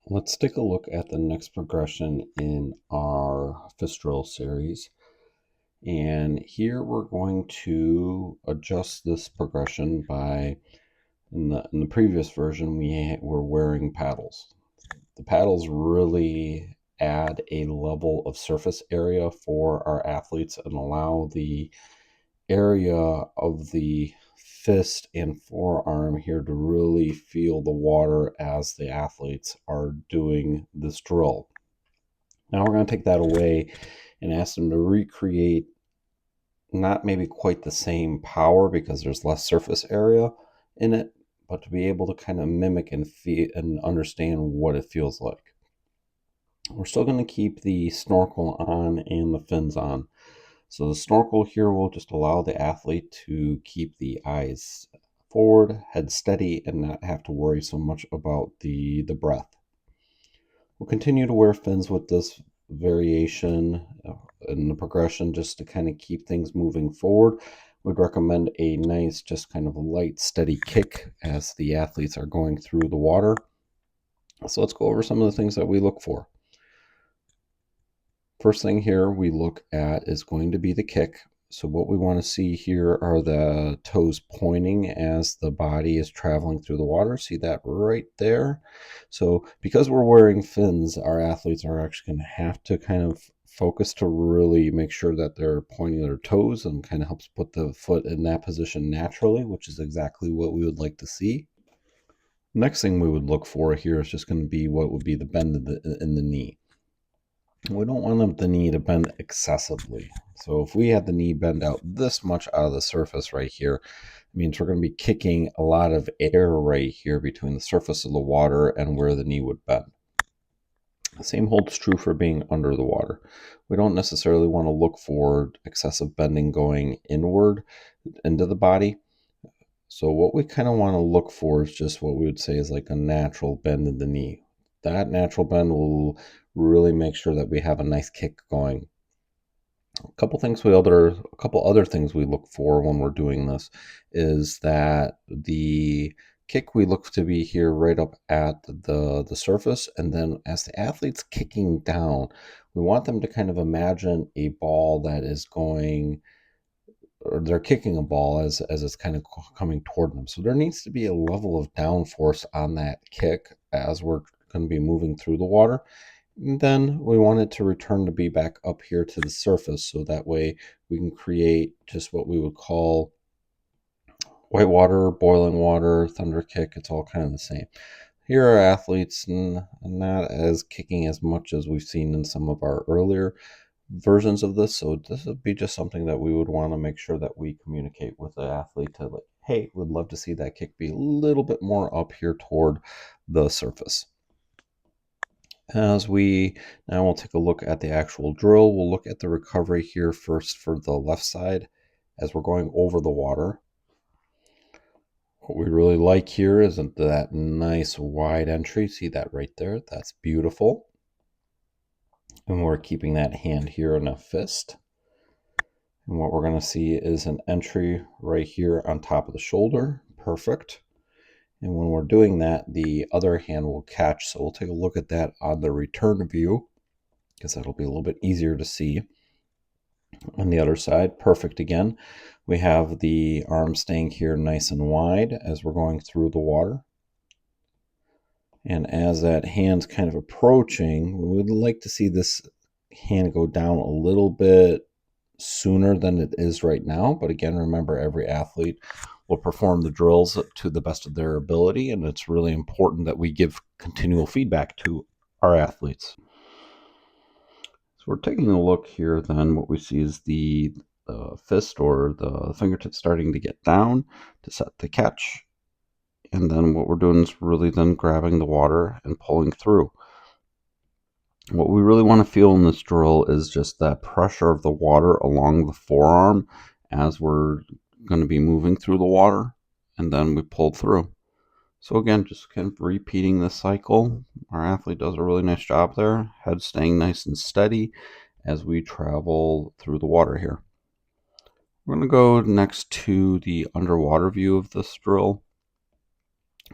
Let's take a look at the next progression in our fist drill series. And here we're going to adjust this progression by, in the previous version, we were wearing paddles. The paddles really add a level of surface area for our athletes and allow the area of the fist and forearm here to really feel the water as the athletes are doing this drill. Now we're going to take that away and ask them to recreate not maybe quite the same power because there's less surface area in it, but to be able to kind of mimic and feel and understand what it feels like. We're still going to keep the snorkel on and the fins on. So the snorkel here will just allow the athlete to keep the eyes forward, head steady, and not have to worry so much about the breath. We'll continue to wear fins with this variation in the progression just to kind of keep things moving forward. We'd recommend a nice, just kind of light, steady kick as the athletes are going through the water. So let's go over some of the things that we look for. First thing here we look at is going to be the kick. So what we want to see here are the toes pointing as the body is traveling through the water. See that right there? So because we're wearing fins, our athletes are actually going to have to kind of focus to really make sure that they're pointing their toes, and kind of helps put the foot in that position naturally, which is exactly what we would like to see. Next thing we would look for here is just going to be what would be the bend in the knee. We don't want the knee to bend excessively. So if we had the knee bend out this much out of the surface right here, it means we're going to be kicking a lot of air right here between the surface of the water and where the knee would bend. The same holds true for being under the water. We don't necessarily want to look for excessive bending going inward into the body. So what we kind of want to look for is just what we would say is like a natural bend in the knee. That natural bend will really make sure that we have a nice kick going. A couple other things we look for when we're doing this is that the kick we look to be here right up at the surface, and then as the athlete's kicking down, we want them to kind of imagine a ball that is going, or they're kicking a ball as it's kind of coming toward them. So there needs to be a level of downforce on that kick as we're going to be moving through the water. And then we want it to return to be back up here to the surface, so that way we can create just what we would call white water, boiling water, thunder kick. It's all kind of the same. Here are athletes not as kicking as much as we've seen in some of our earlier versions of this. So this would be just something that we would want to make sure that we communicate with the athlete to, like, hey, we'd love to see that kick be a little bit more up here toward the surface. As we now will take a look at the actual drill, we'll look at the recovery here first for the left side as we're going over the water. What we really like here is that nice wide entry. See that right there? That's beautiful. And we're keeping that hand here in a fist. And what we're going to see is an entry right here on top of the shoulder. Perfect. And when we're doing that, the other hand will catch. So we'll take a look at that on the return view, because that'll be a little bit easier to see. On the other side, perfect again. We have the arm staying here nice and wide as we're going through the water. And as that hand's kind of approaching, we would like to see this hand go down a little bit sooner than it is right now. But again, remember, every athlete will perform the drills to the best of their ability, and it's really important that we give continual feedback to our athletes. So we're taking a look here, then what we see is the fist or the fingertips starting to get down to set the catch. And then what we're doing is really then grabbing the water and pulling through. What we really want to feel in this drill is just that pressure of the water along the forearm as we're going to be moving through the water, and then we pull through. So again, just kind of repeating this cycle. Our athlete does a really nice job there, head staying nice and steady as we travel through the water here. We're going to go next to the underwater view of this drill.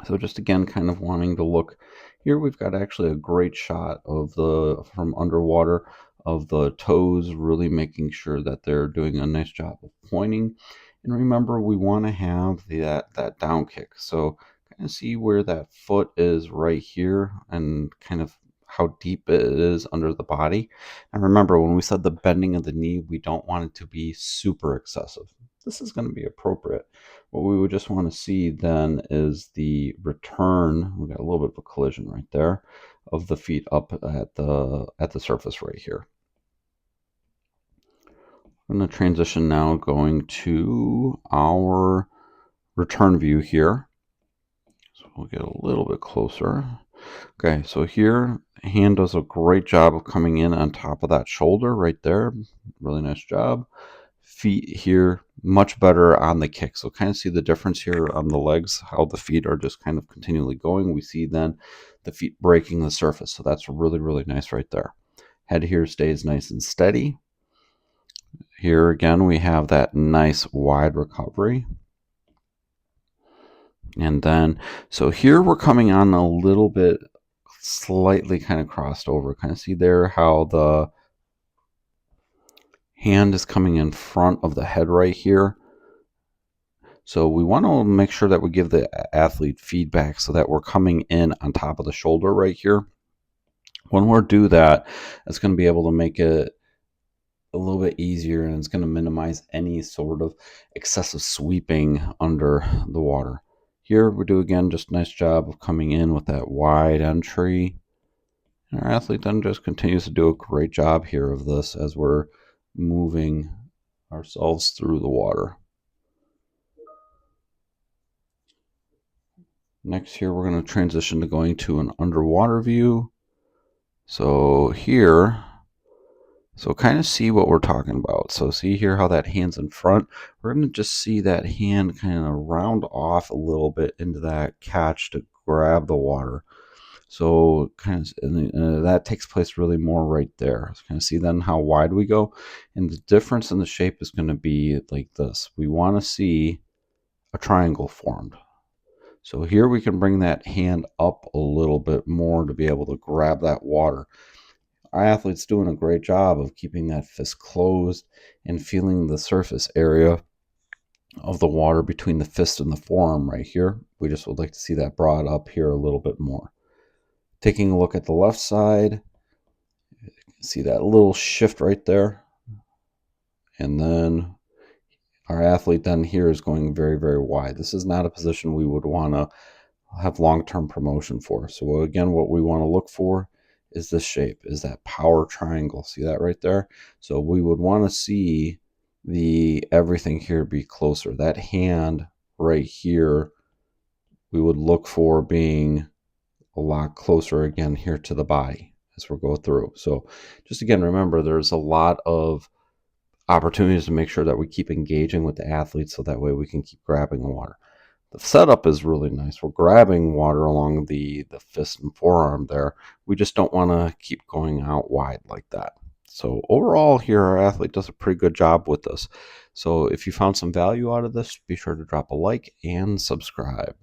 So just again, kind of wanting to look here, we've got actually a great shot of from underwater of the toes, really making sure that they're doing a nice job of pointing. And remember, we want to have that down kick. So kind of see where that foot is right here and kind of how deep it is under the body. And remember, when we said the bending of the knee, we don't want it to be super excessive. This is going to be appropriate. What we would just want to see then is the return. We got a little bit of a collision right there of the feet up at the surface right here. I'm going to transition now going to our return view here. So we'll get a little bit closer. Okay, so here, hand does a great job of coming in on top of that shoulder right there. Really nice job. Feet here, much better on the kick. So kind of see the difference here on the legs, how the feet are just kind of continually going. We see then the feet breaking the surface. So that's really, really nice right there. Head here stays nice and steady. Here again, we have that nice wide recovery. And then, so here we're coming on a little bit slightly kind of crossed over. Kind of see there how the hand is coming in front of the head right here. So we want to make sure that we give the athlete feedback so that we're coming in on top of the shoulder right here. When we do that, it's going to be able to make it a little bit easier, and it's going to minimize any sort of excessive sweeping under the water. Here we do again just a nice job of coming in with that wide entry. And our athlete then just continues to do a great job here of this as we're moving ourselves through the water. Next here, we're going to transition to going to an underwater view. So here, so kind of see what we're talking about. So see here how that hand's in front. We're going to just see that hand kind of round off a little bit into that catch to grab the water. So kind of that takes place really more right there. So kind of see then how wide we go. And the difference in the shape is going to be like this. We want to see a triangle formed. So here we can bring that hand up a little bit more to be able to grab that water. Our athlete's doing a great job of keeping that fist closed and feeling the surface area of the water between the fist and the forearm right here. We just would like to see that brought up here a little bit more. Taking a look at the left side, see that little shift right there. And then our athlete then here is going very, very wide. This is not a position we would want to have long-term promotion for. So again, what we want to look for is this shape, is that power triangle. See that right there? So we would want to see the everything here be closer. That hand right here, we would look for being a lot closer again here to the body as we go through. So just again, remember there's a lot of opportunities to make sure that we keep engaging with the athletes so that way we can keep grabbing the water. The setup is really nice. We're grabbing water along the fist and forearm there. We just don't want to keep going out wide like that. So overall here, our athlete does a pretty good job with this. So if you found some value out of this, be sure to drop a like and subscribe.